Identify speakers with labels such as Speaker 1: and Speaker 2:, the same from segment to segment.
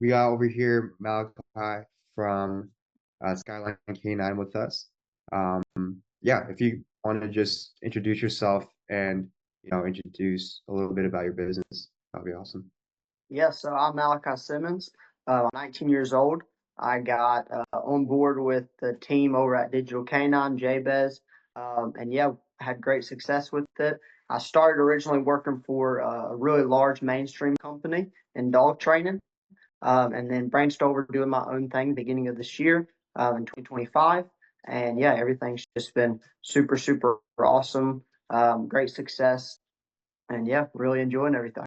Speaker 1: We got over here Malachi from Skyline K9 with us. Um, yeah, if you want to just introduce yourself and introduce a little bit about your business, that'd be awesome.
Speaker 2: Yeah, so I'm Malachi Simmons. I'm 19 years old. I got on board with the team over at Digital Canine, JBez, and yeah, had great success with it. I started originally working for a really large mainstream company in dog training, and then branched over doing my own thing beginning of this year in 2025. And yeah, everything's just been super, super awesome. Great success, and yeah, really enjoying everything.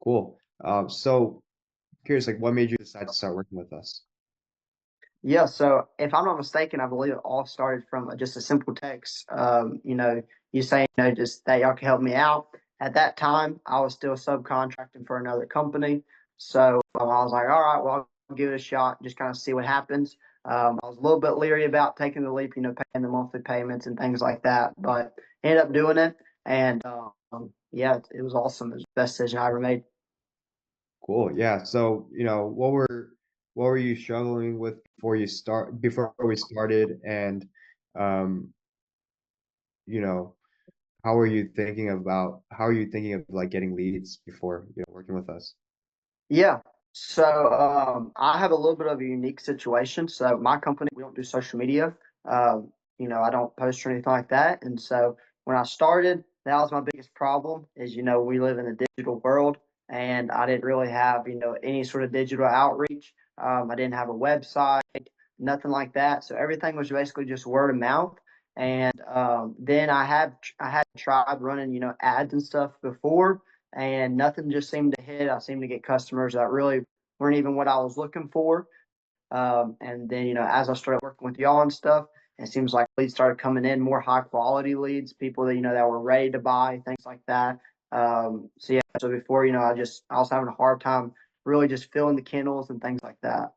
Speaker 1: Cool. So curious, like, what made you decide to start working with us?
Speaker 2: Yeah, so if I'm not mistaken, I believe it all started from just a simple text. You saying, just that y'all can help me out. At that time, I was still subcontracting for another company. So I was like, all right, well, I'll give it a shot, just kind of see what happens. I was a little bit leery about taking the leap, paying the monthly payments and things like that, but ended up doing it. And yeah, it was awesome. It was the best decision I ever made.
Speaker 1: Cool. Yeah. So, what were you struggling with before we started and um, you know, how are you thinking of like getting leads before, working with us?
Speaker 2: Yeah. So I have a little bit of a unique situation. So my company, we don't do social media. I don't post or anything like that. And so when I started, that was my biggest problem is, we live in a digital world and I didn't really have, any sort of digital outreach. I didn't have a website, nothing like that. So everything was basically just word of mouth. And then I had tried running, ads and stuff before and nothing just seemed to hit. I seemed to get customers that really weren't even what I was looking for. And then, as I started working with y'all and stuff, it seems like leads started coming in, more high quality leads, people that, that were ready to buy, things like that. So yeah, so before, I was having a hard time really just filling the kennels and things like that.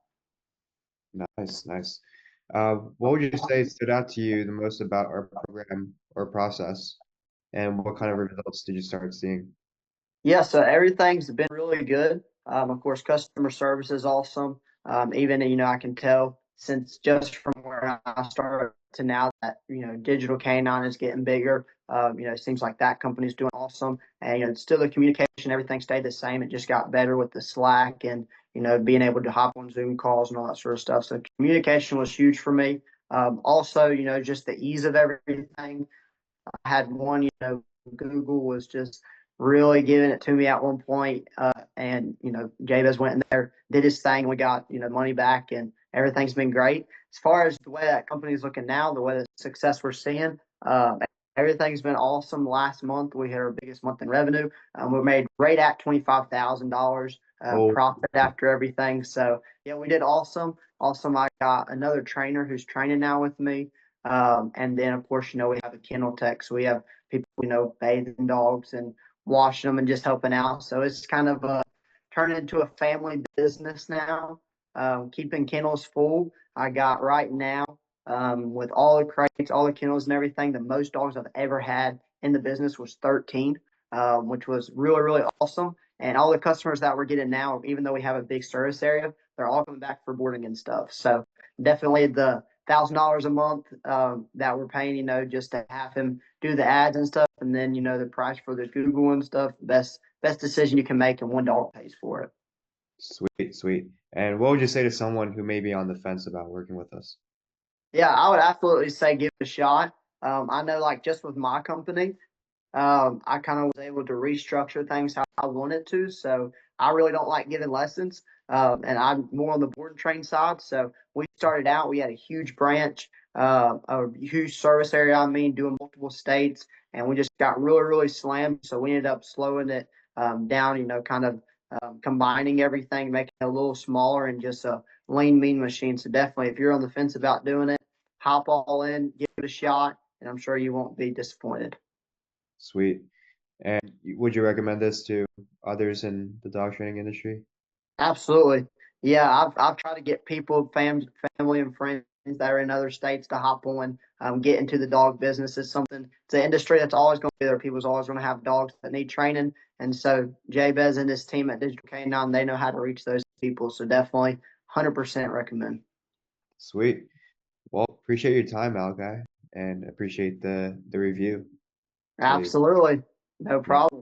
Speaker 1: Nice, nice. What would you say stood out to you the most about our program or process, and what kind of results did you start seeing?
Speaker 2: Yeah, so everything's been really good. Of course, customer service is awesome. Even I can tell since just from where I started to now that digital canine is getting bigger. It seems like that company's doing awesome, and still the communication, everything stayed the same. It just got better with the Slack and being able to hop on Zoom calls and all that sort of stuff. So communication was huge for me. Also, just the ease of everything. I had one, Google was just really giving it to me at one point, and Jabez went in there, did his thing. We got money back, and everything's been great. As far as the way that company's looking now, the way the success we're seeing, everything's been awesome. Last month we hit our biggest month in revenue. We made right at $25,000
Speaker 1: Oh,
Speaker 2: profit after everything. So yeah, we did awesome. Awesome. I got another trainer who's training now with me. And then, of course, we have a kennel tech. So we have people, bathing dogs and washing them and just helping out. So it's kind of turned into a family business now, keeping kennels full. I got right now, with all the crates, all the kennels and everything, the most dogs I've ever had in the business was 13, which was really, really awesome. And all the customers that we're getting now, even though we have a big service area, they're all coming back for boarding and stuff. So definitely the $1,000 a month that we're paying, just to have him do the ads and stuff, and then the price for the Google and stuff. Best decision you can make, and one dog pays for it.
Speaker 1: sweet, sweet. And what would you say to someone who may be on the fence about working with us?
Speaker 2: Yeah, I would absolutely say give it a shot. I know, like just with my company, I kind of was able to restructure things how I wanted to. So I really don't like giving lessons. And I'm more on the board and train side. So we started out, we had a huge branch, a huge service area, doing multiple states. And we just got really, really slammed. So we ended up slowing it down, kind of combining everything, making it a little smaller and just a lean, mean machine. So definitely, if you're on the fence about doing it, hop all in, give it a shot, and I'm sure you won't be disappointed.
Speaker 1: Sweet. And would you recommend this to others in the dog training industry?
Speaker 2: Absolutely. Yeah, I've tried to get people, family and friends that are in other states to hop on, get into the dog business. It's an industry that's always going to be there. People's always going to have dogs that need training. And so Jabez and his team at Digital Canine, they know how to reach those people. So definitely 100% recommend.
Speaker 1: Sweet. Well, appreciate your time, Malachi, and appreciate the review. Really,
Speaker 2: Absolutely. No
Speaker 1: yeah.
Speaker 2: problem.